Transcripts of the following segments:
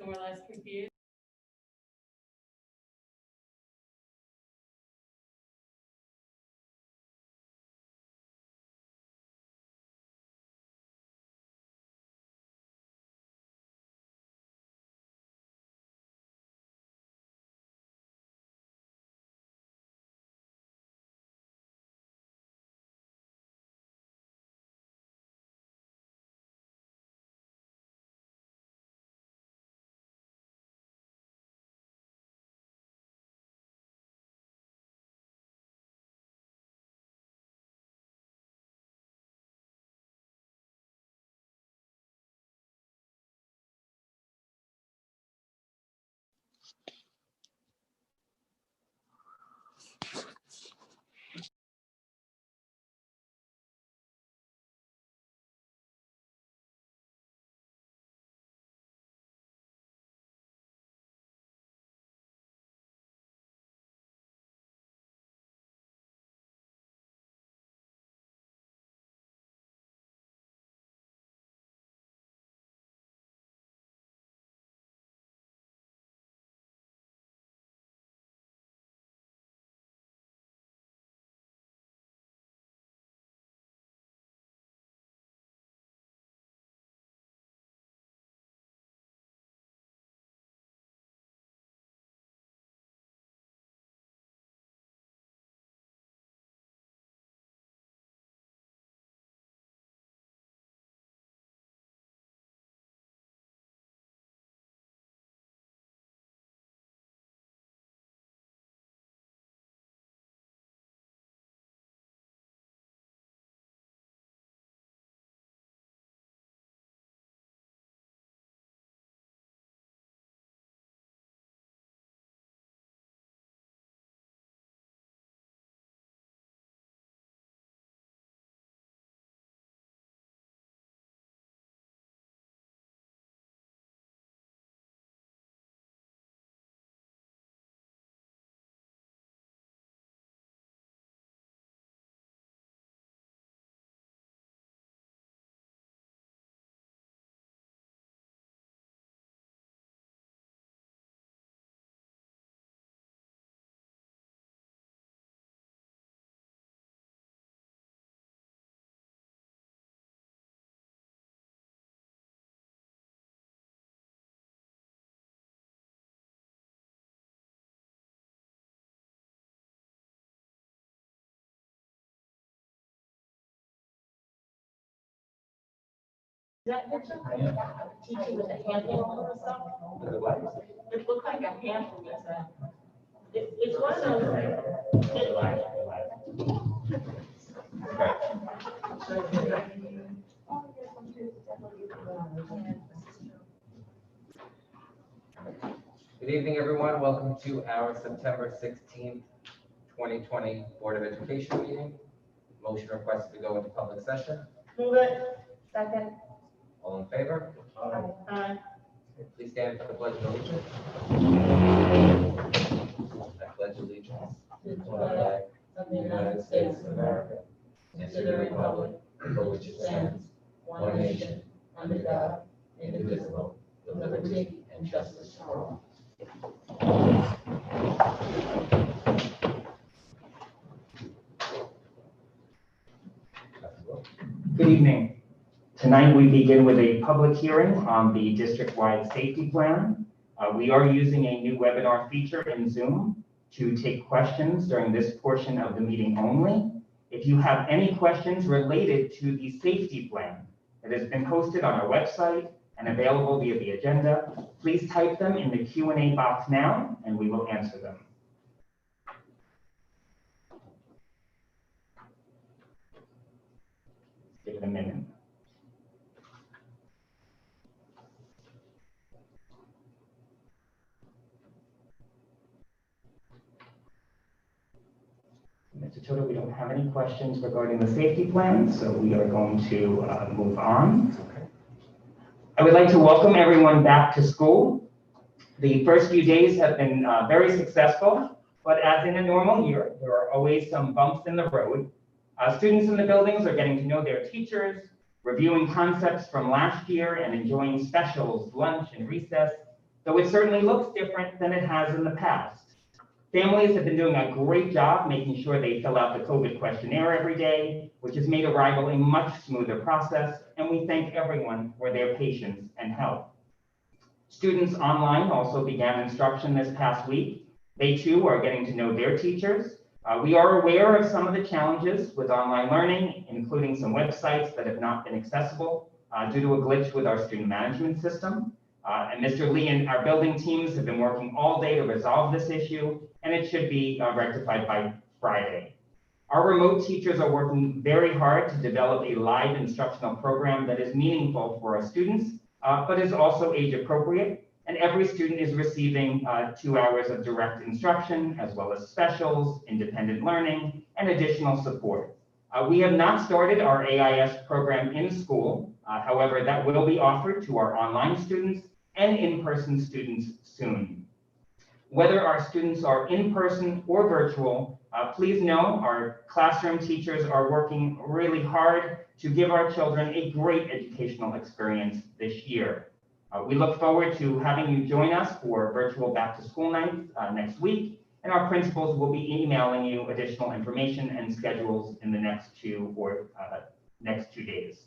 more or less confused. That picture, teacher with a handle or something. It looked like a handle. It's one of Good evening, everyone. Welcome to our September 16th, 2020 Board of Education meeting. Motion requested to go into public session. Move it. Second. All in favor? Aye. Please stand for the pledge of allegiance. I pledge allegiance To the flag of the United States of America and to the republic for which it stands, one nation, under God, indivisible, with liberty and justice for all. Good evening. Tonight we begin with a public hearing on the district-wide safety plan. We are using a new webinar feature in Zoom to take questions during this portion of the meeting only. If you have any questions related to the safety plan that has been posted on our website and available via the agenda, please type them in the Q&A box now and we will answer them. Give it a minute. Mr. Toto, we don't have any questions regarding the safety plan, so we are going to move on. I would like to welcome everyone back to school. The first few days have been very successful, but as in a normal year, there are always some bumps in the road. Students in the buildings are getting to know their teachers, reviewing concepts from last year, and enjoying specials, lunch, and recess. though it certainly looks different than it has in the past. Families have been doing a great job making sure they fill out the COVID questionnaire every day, which has made arrival a much smoother process, and we thank everyone for their patience and help. Students online also began instruction this past week. They too are getting to know their teachers. We are aware of some of the challenges with online learning, including some websites that have not been accessible due to a glitch with our student management system. And Mr. Lee and our building teams have been working all day to resolve this issue, and it should be rectified by Friday. Our remote teachers are working very hard to develop a live instructional program that is meaningful for our students, but is also age appropriate. And every student is receiving 2 hours of direct instruction, as well as specials, independent learning, and additional support. We have not started our AIS program in school. However, that will be offered to our online students and in-person students soon. Whether our students are in-person or virtual, please know our classroom teachers are working really hard to give our children a great educational experience this year. We look forward to having you join us for virtual back to school nights next week, and our principals will be emailing you additional information and schedules in the next 2 days.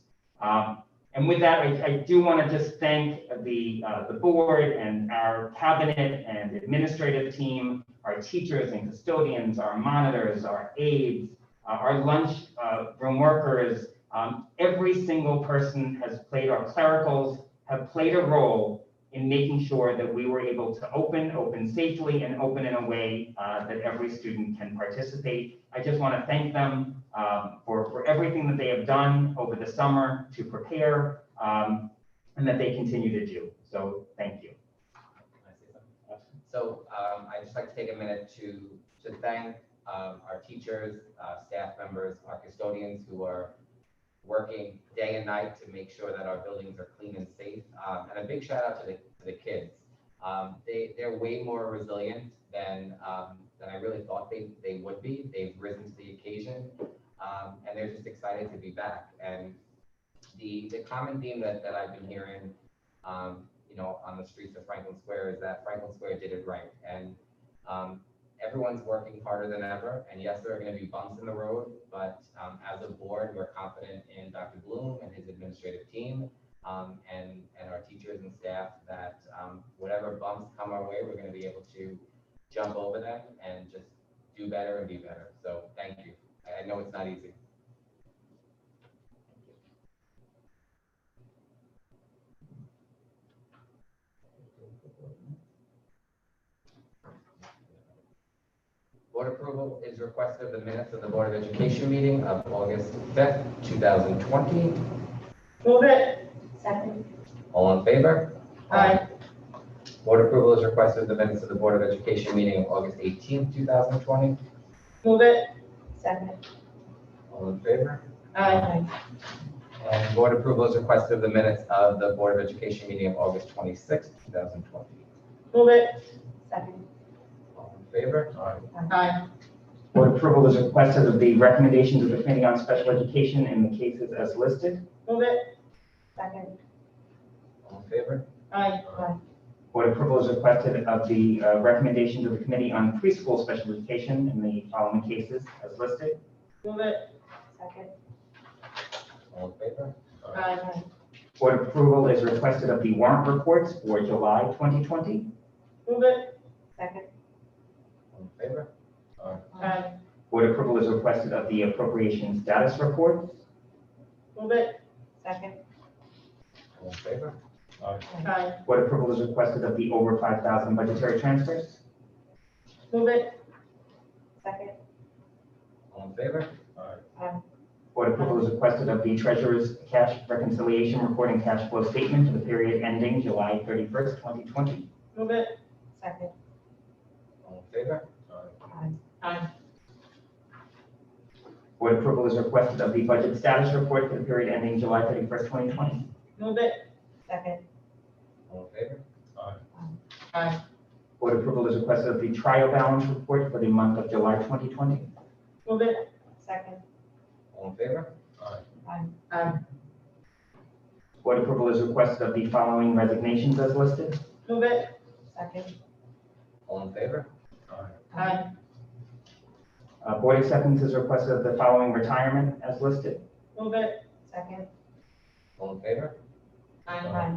And with that, I do want to just thank the board and our cabinet and administrative team, our teachers and custodians, our monitors, our aides, our lunch room workers. Every single person has played, our clericals have played a role in making sure that we were able to open safely and open in a way that every student can participate. I just want to thank them for everything that they have done over the summer to prepare and that they continue to do. So thank you. So I'd just like to take a minute to thank our teachers, staff members, our custodians who are working day and night to make sure that our buildings are clean and safe. And a big shout out to the kids. They're way more resilient than I really thought they would be. They've risen to the occasion, and they're just excited to be back. And the common theme that I've been hearing, you know, on the streets of Franklin Square is that Franklin Square did it right. And everyone's working harder than ever. And yes, there are going to be bumps in the road, but as a board, we're confident in Dr. Bloom and his administrative team, and our teachers and staff that whatever bumps come our way, we're going to be able to jump over them and just do better and be better. So thank you. I know it's not easy. Board approval is requested of the minutes of the Board of Education meeting of August 5th, 2020. Move it. Second. All in favor? Aye. Board approval is requested of the minutes of the Board of Education meeting of August 18th, 2020. Move it. Second. All in favor? Aye. And board approval is requested of the minutes of the Board of Education meeting of August 26th, 2020. Move it. Second. All in favor? Aye. Board approval is requested of the recommendations of the Committee on Special Education in the cases as listed. Move it. Second. All in favor? Aye. Board approval is requested of the recommendations of the Committee on Preschool Special Education in the following cases as listed. Move it. Second. All in favor? Aye. Board approval is requested of the warrant reports for July 2020. Move it. Second. All in favor? Aye. Board approval is requested of the appropriation status reports. Move it. Second. All in favor? Aye. Board approval is requested of the over 5,000 budgetary transfers. Move it. Second. All in favor? Aye. Board approval is requested of the treasurer's cash reconciliation report and cash flow statement for the period ending July 31st, 2020. Move it. Second. All in favor? Aye. Board approval is requested of the budget status report for the period ending July 31st, 2020. Move it. Second. All in favor? Aye. Board approval is requested of the trial balance report for the month of July 2020. Move it. Second. All in favor? Aye. Board approval is requested of the following resignations as listed. Move it. Second. All in favor? Aye. Board acceptance is requested of the following retirement as listed. Move it. Second. All in favor? Aye.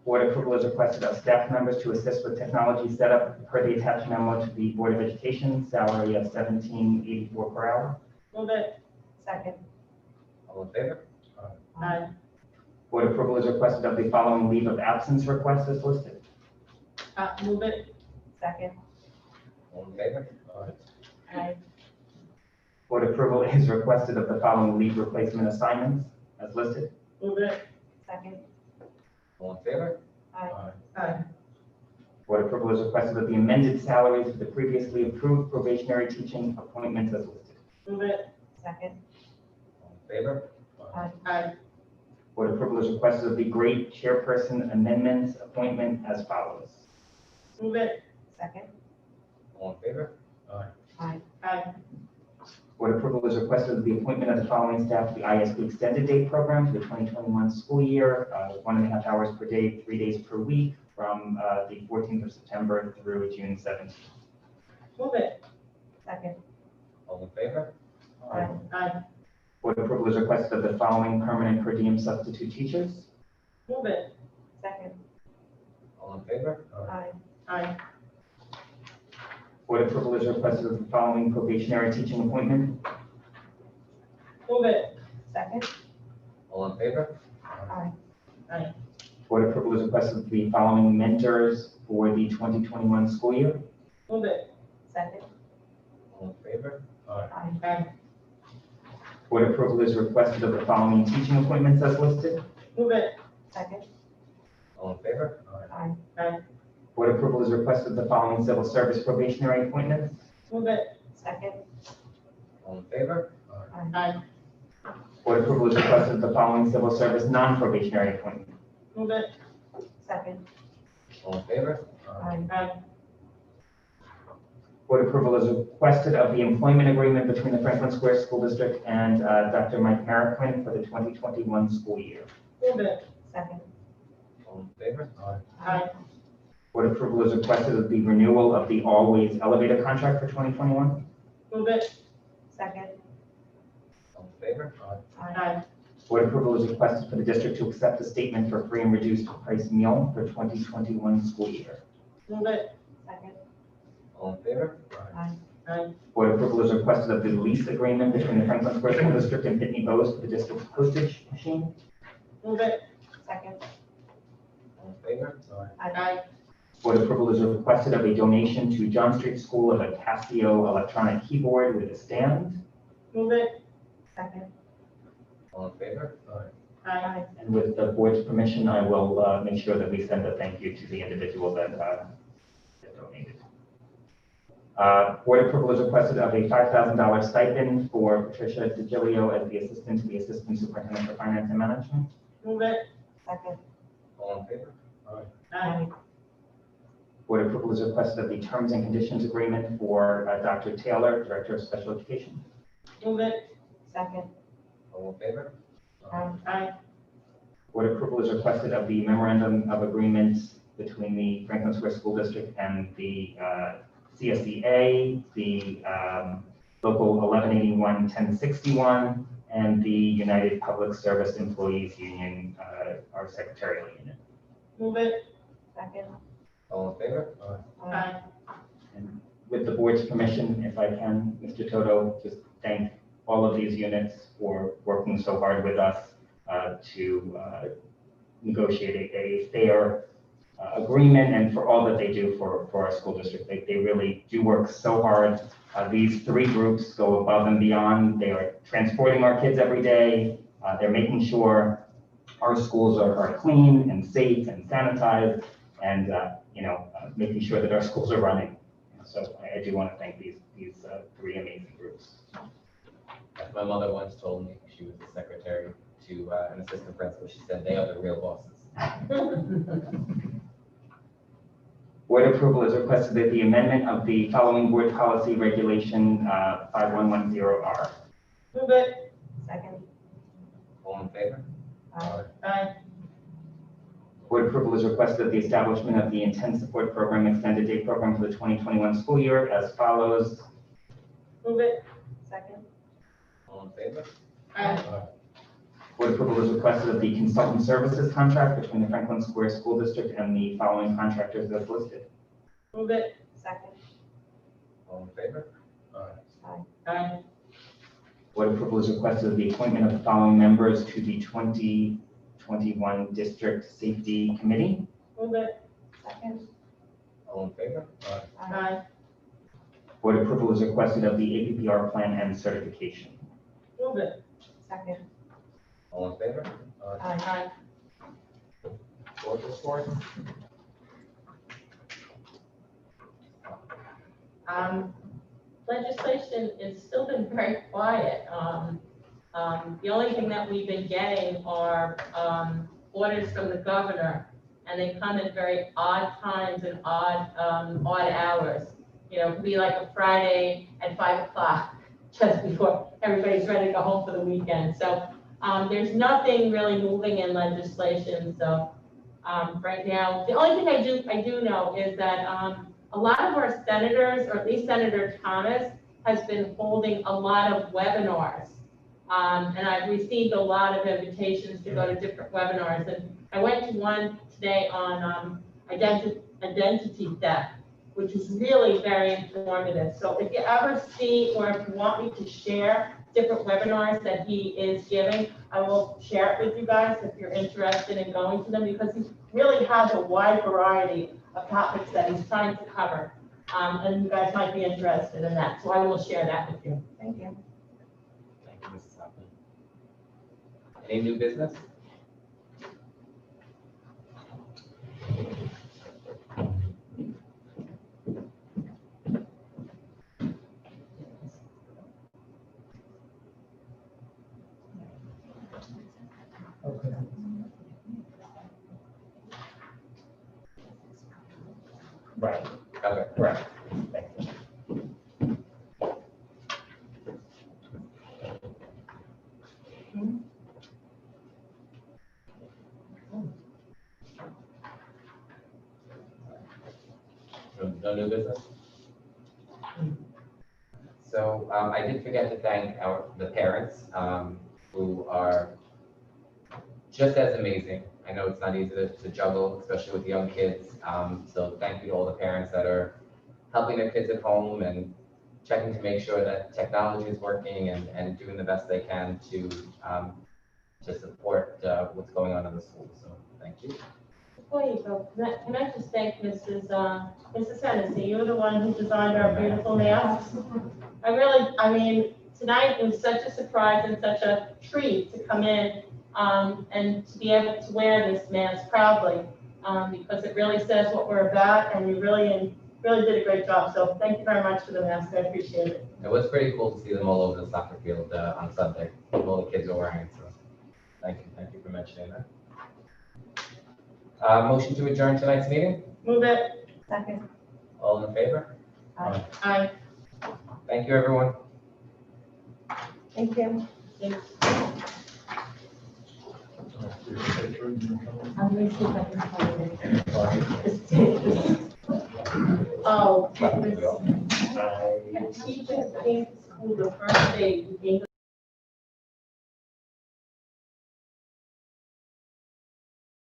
Board approval is requested of staff members to assist with technology setup per the attached memo to the Board of Education, salary of $17.84 per hour. Move it. Second. All in favor? Aye. Board approval is requested of the following leave of absence requests as listed. Move it. Second. All in favor? Aye. Board approval is requested of the following leave replacement assignments as listed. Move it. Second. All in favor? Aye. Board approval is requested of the amended salaries for the previously approved probationary teaching appointments as listed. Move it. Second. All in favor? Aye. Board approval is requested of the grade chairperson amendments appointment as follows. Move it. Second. All in favor? Aye. Aye. Board approval is requested of the appointment of the following staff to the ISP Extended Day Program for the 2021 school year, 1.5 hours per day, 3 days per week, from the 14th of September through June 17th. Move it. Second. All in favor? Aye. Board approval is requested of the following permanent per diem substitute teachers. Move it. Second. All in favor? Aye. Board approval is requested of the following probationary teaching appointment. Move it. Second. All in favor? Aye. Board approval is requested of the following mentors for the 2021 school year. Move it. Second. All in favor? Aye. Board approval is requested of the following teaching appointments as listed. Move it. Second. All in favor? Aye. Board approval is requested of the following civil service probationary appointments. Move it. Second. All in favor? Aye. Board approval is requested of the following civil service non-probationary appointments. Move it. Second. All in favor? Aye. Board approval is requested of the employment agreement between the Franklin Square School District and Dr. Mike Marroquin for the 2021 school year. Move it. Second. All in favor? Aye. Board approval is requested of the renewal of the Always Elevator contract for 2021. Move it. Second. All in favor? Aye. Board approval is requested for the district to accept a statement for free and reduced price meal for 2021 school year. Move it. Second. All in favor? Aye. Board approval is requested of the lease agreement between the Franklin Square School District and Pitney Bowes for the district's postage machine. Move it. Second. All in favor? Aye. Board approval is requested of a donation to John Street School of a Casio electronic keyboard with a stand. Move it. Second. All in favor? Aye. And with the board's permission, I will make sure that we send a thank you to the individual that donated. Board approval is requested of a $5,000 stipend for Patricia DeGilio as the assistant to the Assistant Superintendent for Finance and Management. Move it. Second. All in favor? Aye. Board approval is requested of the terms and conditions agreement for Dr. Taylor, Director of Special Education. Move it. Second. All in favor? Aye. Board approval is requested of the memorandum of agreement between the Franklin Square School District and the CSEA, the Local 1181-1061, and the United Public Service Employees Union, our secretarial unit. Move it. Second. All in favor? Aye. And with the board's permission, if I can, Mr. Toto, just thank all of these units for working so hard with us to negotiate a fair agreement and for all that they do for our school district. They really do work so hard. These three groups go above and beyond. They are transporting our kids every day. They're making sure our schools are clean and safe and sanitized and making sure that our schools are running. So I do want to thank these three amazing groups. As my mother once told me, she was the secretary to an assistant principal. She said, they are the real bosses. Board approval is requested that the amendment of the following board policy regulation 5110R. Move it. Second. All in favor? Aye. Board approval is requested of the establishment of the Intense Support Program Extended Day Program for the 2021 school year as follows. Move it. Second. All in favor? Aye. Board approval is requested of the consultant services contract between the Franklin Square School District and the following contractors as listed. Move it. Second. All in favor? Aye. Board approval is requested of the appointment of the following members to the 2021 District Safety Committee. Move it. Second. All in favor? Aye. Board approval is requested of the APPR plan and certification. Move it. Second. All in favor? Aye. Board report? Legislation has still been very quiet. The only thing that we've been getting are, orders from the governor, and they come at very odd times and odd hours. You know, it could be like a Friday at 5 o'clock, just before everybody's ready to go home for the weekend. So, there's nothing really moving in legislation, so, right now, the only thing I do know is that, a lot of our senators, or at least Senator Thomas, has been holding a lot of webinars. And I've received a lot of invitations to go to different webinars. And I went to one today on identity theft, which is really very informative. So if you ever see, or if you want me to share different webinars that he is giving, I will share it with you guys if you're interested in going to them, because he really has a wide variety of topics that he's trying to cover. And you guys might be interested in that, so I will share that with you. Thank you. Thank you, Mrs. Hoffman. Any new business? Okay. Right, Okay. correct. No new business? So I did forget to thank the parents who are just as amazing. I know it's not easy to juggle, especially with young kids. So thank you to all the parents that are helping their kids at home and checking to make sure that technology is working and doing the best they can to support what's going on in the school. So thank you. Before you go, can I just thank Mrs. Hennessy? You were the one who designed our beautiful masks. I mean, tonight was such a surprise and such a treat to come in and to be able to wear this mask proudly, because it really says what we're about, and you really did a great job. So thank you very much for the mask. I appreciate it. It was pretty cool to see them all over the soccer field on Sunday. All the kids are wearing it, so thank you for mentioning that. Motion to adjourn tonight's meeting? Move it. Second. All in favor? Aye. Thank you, everyone. Thank you. Thanks. I'm going to see if I can find it. Oh, teacher came to school the first day.